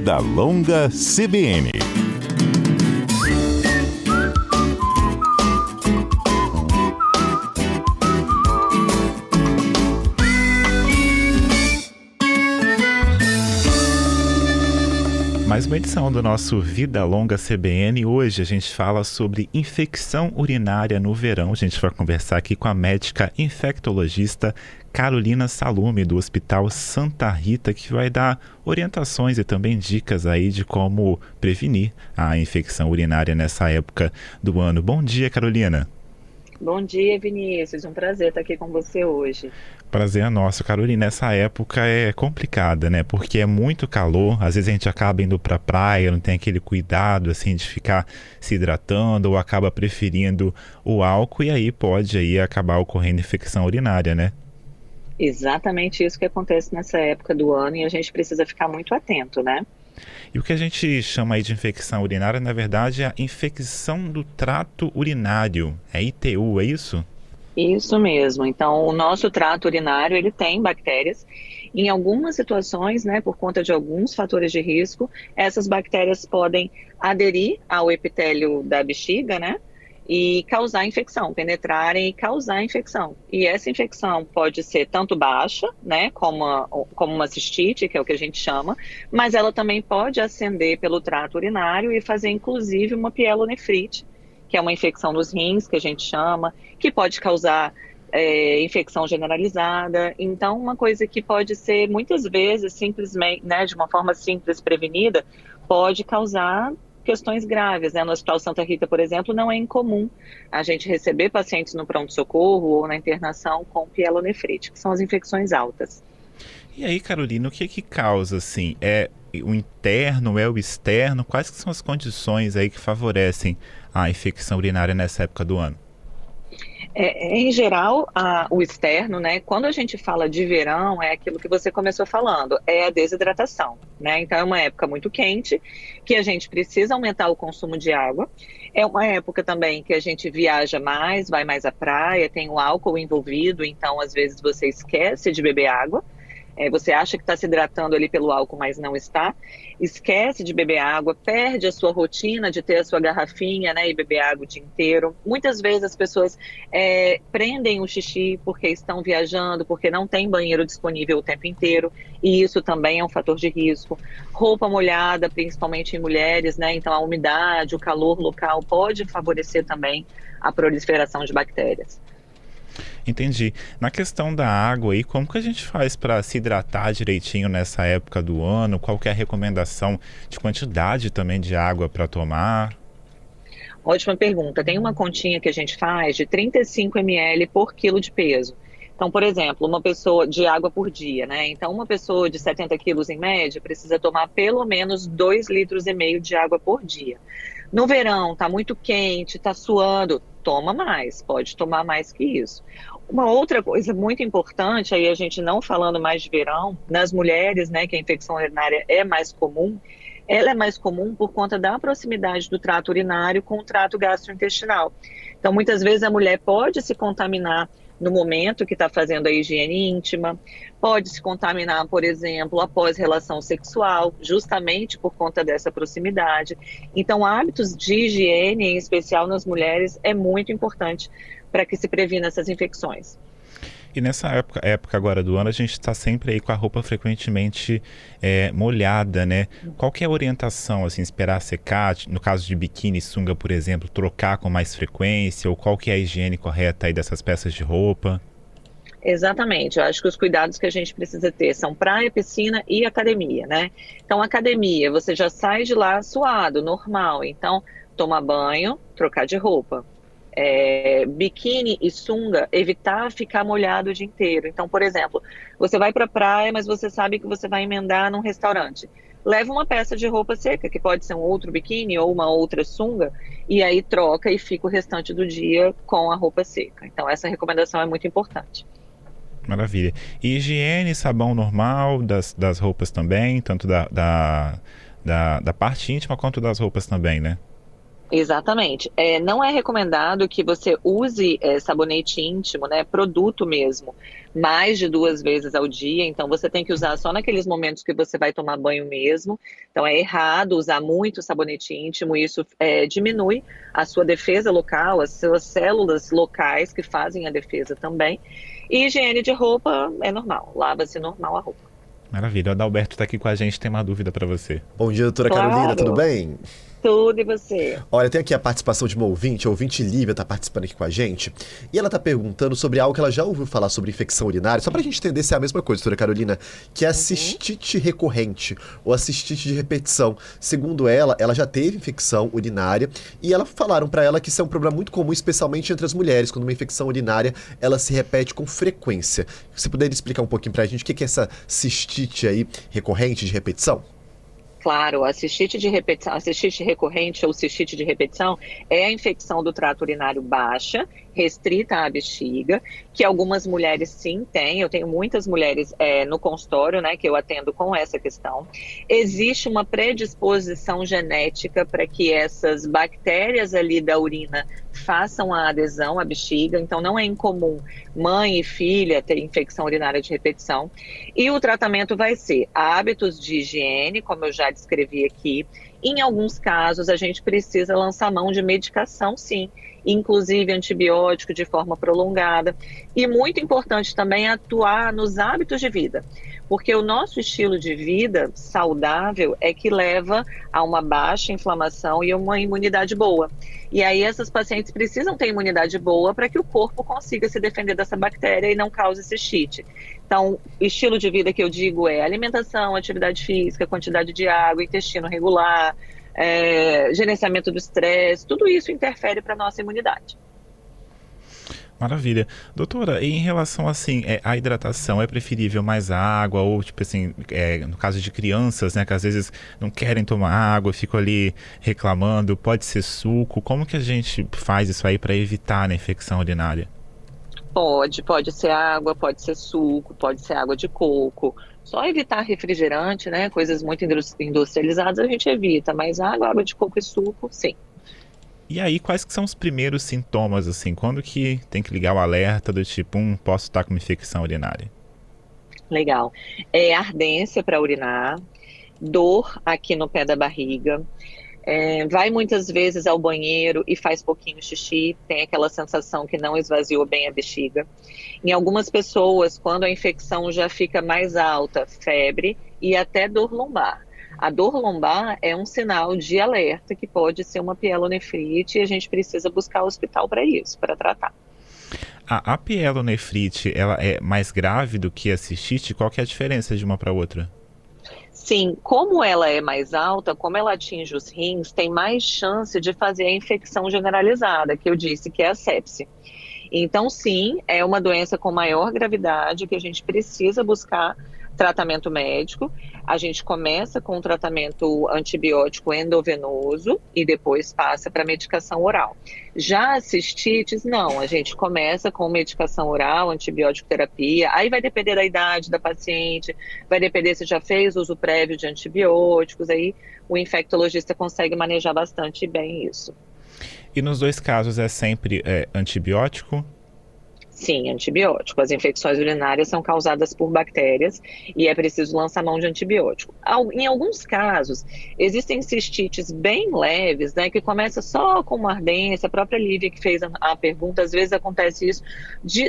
Vida Longa CBN. Mais uma edição do nosso Vida Longa CBN. Hoje a gente fala sobre infecção urinária no verão. A gente vai conversar aqui com a médica infectologista Carolina Salume, do Hospital Santa Rita, que vai dar orientações e também dicas aí de como prevenir a infecção urinária nessa época do ano. Bom dia, Carolina. Bom dia, Vinícius. Um prazer estar aqui com você hoje. Prazer é nosso, Carolina. Essa época é complicada, né? Porque é muito calor, às vezes a gente acaba indo pra praia, não tem aquele cuidado, assim, de ficar se hidratando ou acaba preferindo o álcool e aí pode aí acabar ocorrendo infecção urinária, né? Exatamente isso que acontece nessa época do ano e a gente precisa ficar muito atento, né? E o que a gente chama aí de infecção urinária, na verdade, é a infecção do trato urinário. É ITU, é isso? Isso mesmo. Então, o nosso trato urinário, ele tem bactérias. Em algumas situações, né, por conta de alguns fatores de risco, essas bactérias podem aderir ao epitélio da bexiga, né? E causar infecção, penetrarem e causar infecção. E essa infecção pode ser tanto baixa, né, como uma cistite, que é o que a gente chama, mas ela também pode ascender pelo trato urinário e fazer, inclusive, uma pielonefrite, que é uma infecção dos rins, que a gente chama, que pode causar infecção generalizada. Então, uma coisa que pode ser, muitas vezes, simplesmente, né, de uma forma simples, prevenida, pode causar questões graves, né? No Hospital Santa Rita, por exemplo, não é incomum a gente receber pacientes no pronto-socorro ou na internação com pielonefrite, que são as infecções altas. E aí, Carolina, o que que causa, assim? É o interno, é o externo? Quais que são as condições aí que favorecem a infecção urinária nessa época do ano? Em geral, o externo, né? Quando a gente fala de verão, é aquilo que você começou falando, é a desidratação, né? Então é uma época muito quente, que a gente precisa aumentar o consumo de água. É uma época também que a gente viaja mais, vai mais à praia, tem o álcool envolvido, então às vezes você esquece de beber água. Você acha que está se hidratando ali pelo álcool, mas não está. Esquece de beber água, perde a sua rotina de ter a sua garrafinha, né, e beber água o dia inteiro. Muitas vezes as pessoas prendem o xixi porque estão viajando, porque não tem banheiro disponível o tempo inteiro, e isso também é um fator de risco. Roupa molhada, principalmente em mulheres, né, então a umidade, o calor local pode favorecer também a proliferação de bactérias. Entendi. Na questão da água aí, como que a gente faz para se hidratar direitinho nessa época do ano? Qual que é a recomendação de quantidade também de água para tomar? Ótima pergunta. Tem uma continha que a gente faz de 35 ml por quilo de peso. Então, por exemplo, uma pessoa de água por dia, né? Então, uma pessoa de 70 quilos em média precisa tomar pelo menos 2,5 litros de água por dia. No verão, tá muito quente, tá suando, toma mais, pode tomar mais que isso. Uma outra coisa muito importante, aí a gente não falando mais de verão, nas mulheres, né, que a infecção urinária é mais comum, ela é mais comum por conta da proximidade do trato urinário com o trato gastrointestinal. Então, muitas vezes a mulher pode se contaminar no momento que está fazendo a higiene íntima, pode se contaminar, por exemplo, após relação sexual, justamente por conta dessa proximidade. Então, hábitos de higiene, em especial nas mulheres, é muito importante para que se previna essas infecções. E nessa época agora do ano, a gente está sempre aí com a roupa frequentemente molhada, né? Qual que é a orientação, assim, esperar secar? No caso de biquíni e sunga, por exemplo, trocar com mais frequência? Ou qual que é a higiene correta aí dessas peças de roupa? Exatamente, eu acho que os cuidados que a gente precisa ter são praia, piscina e academia, né? Então, academia, você já sai de lá suado, normal, então tomar banho, trocar de roupa. Biquíni e sunga, evitar ficar molhado o dia inteiro. Então, por exemplo, você vai para a praia, mas você sabe que você vai emendar num restaurante. Leva uma peça de roupa seca, que pode ser um outro biquíni ou uma outra sunga, e aí troca e fica o restante do dia com a roupa seca. Então, essa recomendação é muito importante. Maravilha. E higiene, sabão normal das roupas também, tanto da parte íntima quanto das roupas também, né? Exatamente. Não é recomendado que você use sabonete íntimo, né, produto mesmo, mais de 2 vezes ao dia. Então, você tem que usar só naqueles momentos que você vai tomar banho mesmo. Então, é errado usar muito sabonete íntimo. Isso diminui a sua defesa local, as suas células locais que fazem a defesa também. E higiene de roupa é normal, lava-se normal a roupa. Maravilha. O Adalberto está aqui com a gente, tem uma dúvida para você. Bom dia, doutora Carolina, tudo Claro, bem? tudo e você. Olha, tem aqui a participação de uma ouvinte, a ouvinte Lívia está participando aqui com a gente, e ela está perguntando sobre algo que ela já ouviu falar sobre infecção urinária, só para a gente entender se é a mesma coisa, doutora Carolina, que é a cistite recorrente, ou a cistite de repetição. Segundo ela, ela já teve infecção urinária, e ela falaram para ela que isso é um problema muito comum, especialmente entre as mulheres, quando uma infecção urinária, ela se repete com frequência. Você poderia explicar um pouquinho para a gente o que é essa cistite aí recorrente de repetição? Claro, a cistite de repetição, a cistite recorrente ou cistite de repetição é a infecção do trato urinário baixa, restrita à bexiga, que algumas mulheres sim têm. Eu tenho muitas mulheres no consultório, né, que eu atendo com essa questão. Existe uma predisposição genética para que essas bactérias ali da urina façam a adesão à bexiga, então não é incomum mãe e filha ter infecção urinária de repetição. E o tratamento vai ser hábitos de higiene, como eu já descrevi aqui. Em alguns casos, a gente precisa lançar mão de medicação, sim, inclusive antibiótico de forma prolongada. E muito importante também atuar nos hábitos de vida, porque o nosso estilo de vida saudável é que leva a uma baixa inflamação e uma imunidade boa. E aí essas pacientes precisam ter imunidade boa para que o corpo consiga se defender dessa bactéria e não cause cistite. Então, estilo de vida que eu digo é alimentação, atividade física, quantidade de água, intestino regular, gerenciamento do estresse, tudo isso interfere para a nossa imunidade. Maravilha. Doutora, em relação assim, à hidratação, é preferível mais água ou, tipo assim, no caso de crianças, né, que às vezes não querem tomar água, ficam ali reclamando, pode ser suco, como que a gente faz isso aí para evitar a infecção urinária? Pode ser água, pode ser suco, pode ser água de coco. Só evitar refrigerante, né? Coisas muito industrializadas a gente evita, mas água de coco e suco, sim. E aí, quais que são os primeiros sintomas, assim, quando que tem que ligar o alerta do tipo, posso estar com uma infecção urinária? Legal. Ardência para urinar, dor aqui no pé da barriga. Vai muitas vezes ao banheiro e faz pouquinho xixi, tem aquela sensação que não esvaziou bem a bexiga. Em algumas pessoas, quando a infecção já fica mais alta, febre e até dor lombar. A dor lombar é um sinal de alerta que pode ser uma pielonefrite e a gente precisa buscar o hospital para isso, para tratar. A pielonefrite, ela é mais grave do que a cistite? Qual que é a diferença de uma para outra? Sim, como ela é mais alta, como ela atinge os rins, tem mais chance de fazer a infecção generalizada, que eu disse que é a sepse. Então, sim, é uma doença com maior gravidade que a gente precisa buscar tratamento médico. A gente começa com o tratamento antibiótico endovenoso e depois passa para medicação oral. Já a cistites, não, a gente começa com medicação oral, antibiótico terapia, aí vai depender da idade da paciente, vai depender se já fez uso prévio de antibióticos, aí o infectologista consegue manejar bastante bem isso. E nos dois casos é sempre antibiótico? Sim, antibiótico. As infecções urinárias são causadas por bactérias e é preciso lançar mão de antibiótico. Em alguns casos, existem cistites bem leves, né, que começa só com uma ardência. A própria Lívia que fez a pergunta, às vezes acontece isso,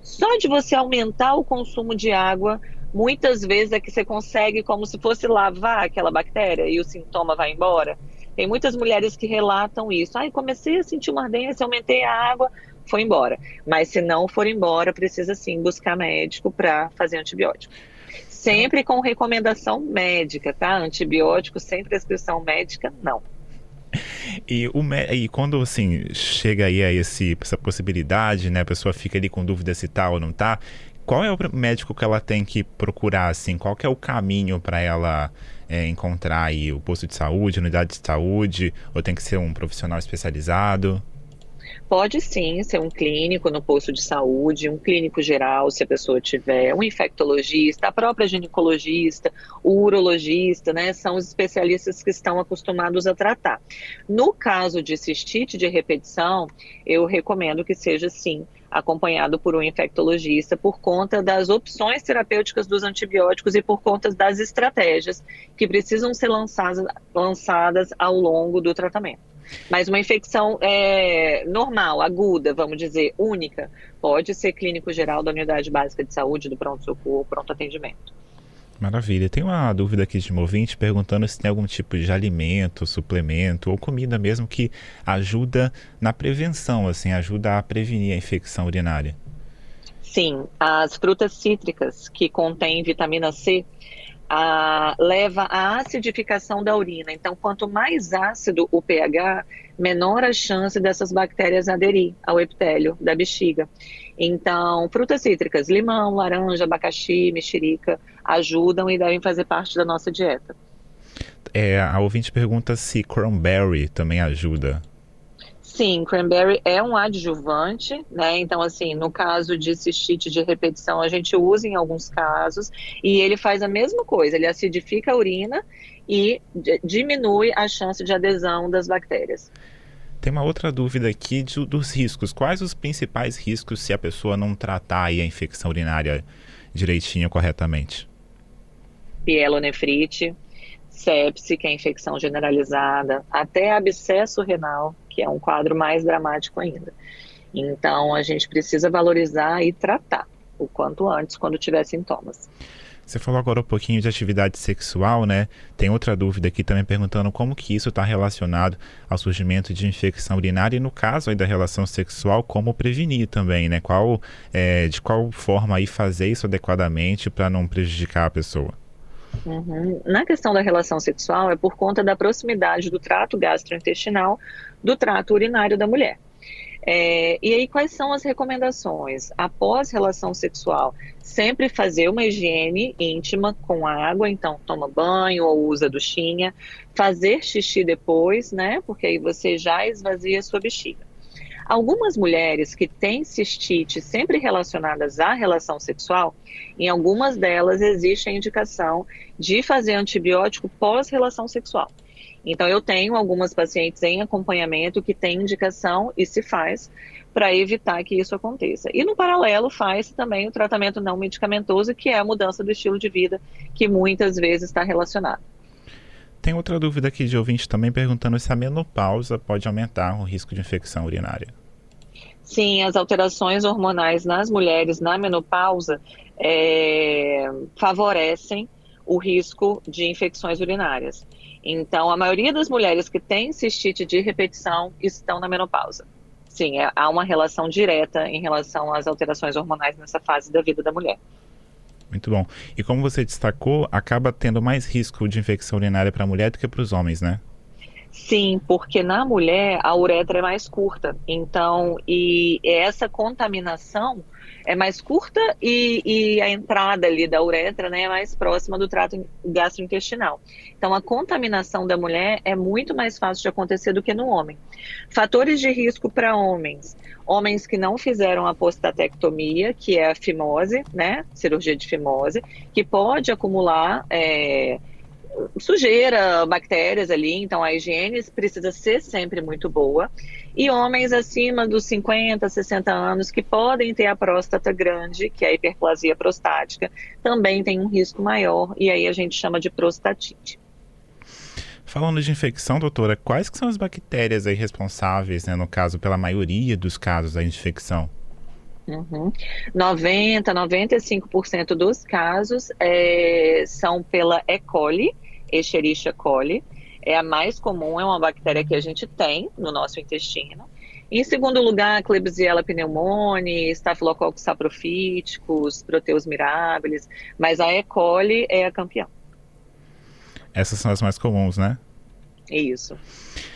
só de você aumentar o consumo de água, muitas vezes é que você consegue como se fosse lavar aquela bactéria e o sintoma vai embora. Tem muitas mulheres que relatam isso. Comecei a sentir uma ardência, aumentei a água, foi embora. Mas se não for embora, precisa sim buscar médico para fazer antibiótico. Sempre com recomendação médica, tá? Antibiótico sem prescrição médica, não. E quando, assim, chega aí a essa possibilidade, né? A pessoa fica ali com dúvida se tá ou não tá. Qual é o médico que ela tem que procurar, assim? Qual que é o caminho para ela encontrar aí o posto de saúde, unidade de saúde? Ou tem que ser um profissional especializado? Pode sim ser um clínico no posto de saúde, um clínico geral, se a pessoa tiver, um infectologista, a própria ginecologista, o urologista, né? São os especialistas que estão acostumados a tratar. No caso de cistite de repetição, eu recomendo que seja sim acompanhado por um infectologista por conta das opções terapêuticas dos antibióticos e por conta das estratégias que precisam ser lançadas ao longo do tratamento. Mas uma infecção normal, aguda, vamos dizer, única, pode ser clínico geral da unidade básica de saúde, do pronto-socorro, pronto atendimento. Maravilha. Tem uma dúvida aqui de um ouvinte perguntando se tem algum tipo de alimento, suplemento ou comida mesmo que ajuda na prevenção, assim, ajuda a prevenir a infecção urinária. Sim, as frutas cítricas que contêm vitamina C leva à acidificação da urina. Então, quanto mais ácido o pH, menor a chance dessas bactérias aderir ao epitélio da bexiga. Então, frutas cítricas, limão, laranja, abacaxi, mexerica, ajudam e devem fazer parte da nossa dieta. A ouvinte pergunta se cranberry também ajuda. Sim, cranberry é um adjuvante, né? Então, assim, no caso de cistite de repetição, a gente usa em alguns casos, e ele faz a mesma coisa, ele acidifica a urina e diminui a chance de adesão das bactérias. Tem uma outra dúvida aqui dos riscos. Quais os principais riscos se a pessoa não tratar aí a infecção urinária direitinho, corretamente? Pielonefrite, sepse, que é infecção generalizada, até abscesso renal, que é um quadro mais dramático ainda. Então, a gente precisa valorizar e tratar o quanto antes, quando tiver sintomas. Você falou agora um pouquinho de atividade sexual, né? Tem outra dúvida aqui também perguntando como que isso está relacionado ao surgimento de infecção urinária e no caso aí da relação sexual, como prevenir também, né? De qual forma aí fazer isso adequadamente para não prejudicar a pessoa? Uhum. Na questão da relação sexual, é por conta da proximidade do trato gastrointestinal do trato urinário da mulher. E aí, quais são as recomendações? Após relação sexual, sempre fazer uma higiene íntima com água, então toma banho ou usa duchinha, fazer xixi depois, né? Porque aí você já esvazia a sua bexiga. Algumas mulheres que têm cistite sempre relacionadas à relação sexual, em algumas delas existe a indicação de fazer antibiótico pós-relação sexual. Então, eu tenho algumas pacientes em acompanhamento que têm indicação e se faz para evitar que isso aconteça. E no paralelo faz também o tratamento não medicamentoso, que é a mudança do estilo de vida, que muitas vezes está relacionado. Tem outra dúvida aqui de ouvinte também perguntando se a menopausa pode aumentar o risco de infecção urinária. Sim, as alterações hormonais nas mulheres na menopausa favorecem o risco de infecções urinárias. Então, a maioria das mulheres que têm cistite de repetição estão na menopausa. Sim, há uma relação direta em relação às alterações hormonais nessa fase da vida da mulher. Muito bom. E como você destacou, acaba tendo mais risco de infecção urinária para a mulher do que para os homens, né? Sim, porque na mulher a uretra é mais curta, então, e essa contaminação é mais curta e a entrada ali da uretra, né, é mais próxima do trato gastrointestinal. Então, a contaminação da mulher é muito mais fácil de acontecer do que no homem. Fatores de risco para homens. Homens que não fizeram a prostatectomia, que é a fimose, né, cirurgia de fimose, que pode acumular sujeira, bactérias ali, então a higiene precisa ser sempre muito boa. E homens acima dos 50, 60 anos que podem ter a próstata grande, que é a hiperplasia prostática, também tem um risco maior, e aí a gente chama de prostatite. Falando de infecção, doutora, quais que são as bactérias aí responsáveis, né, no caso, pela maioria dos casos da infecção? 95% dos casos são pela E. coli, Escherichia coli. É a mais comum, é uma bactéria que a gente tem no nosso intestino. Em segundo lugar, Klebsiella pneumoniae, Staphylococcus saprophyticus, Proteus mirabilis, mas a E. coli é a campeã. Essas são as mais comuns, né? Isso.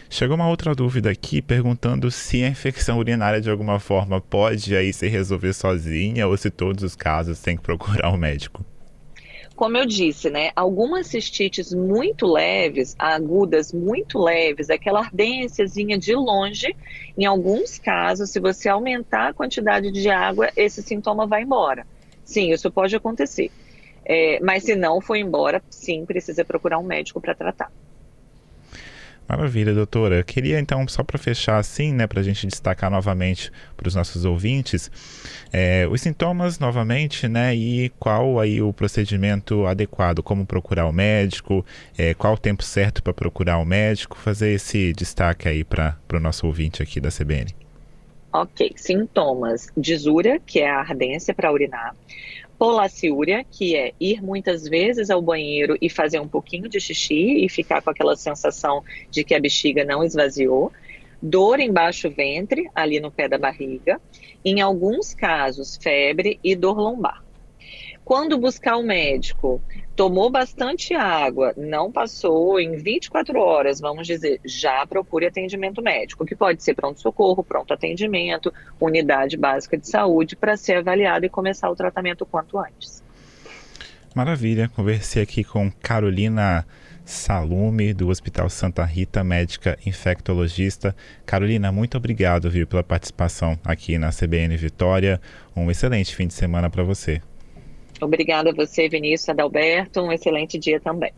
Chegou uma outra dúvida aqui perguntando se a infecção urinária de alguma forma pode aí se resolver sozinha ou se todos os casos tem que procurar um médico. Como eu disse, né, algumas cistites muito leves, agudas muito leves, aquela ardênciazinha de longe, em alguns casos, se você aumentar a quantidade de água, esse sintoma vai embora. Sim, isso pode acontecer. Mas se não for embora, sim, precisa procurar um médico para tratar. Maravilha, doutora. Eu queria então, só para fechar assim, né, para a gente destacar novamente para os nossos ouvintes, os sintomas novamente, né, e qual aí o procedimento adequado, como procurar o médico, qual o tempo certo para procurar o médico, fazer esse destaque aí para o nosso ouvinte aqui da CBN. Ok, sintomas: disúria, que é a ardência para urinar; polaciúria, que é ir muitas vezes ao banheiro e fazer um pouquinho de xixi e ficar com aquela sensação de que a bexiga não esvaziou; dor embaixo do ventre, ali no pé da barriga; em alguns casos, febre e dor lombar. Quando buscar o médico, tomou bastante água, não passou em 24 horas, vamos dizer, já procure atendimento médico, que pode ser pronto-socorro, pronto atendimento, unidade básica de saúde, para ser avaliado e começar o tratamento o quanto antes. Maravilha, conversei aqui com Carolina Salume, do Hospital Santa Rita, médica infectologista. Carolina, muito obrigado, viu, pela participação aqui na CBN Vitória. Um excelente fim de semana para você. Obrigada a você, Vinícius, Adalberto, um excelente dia também.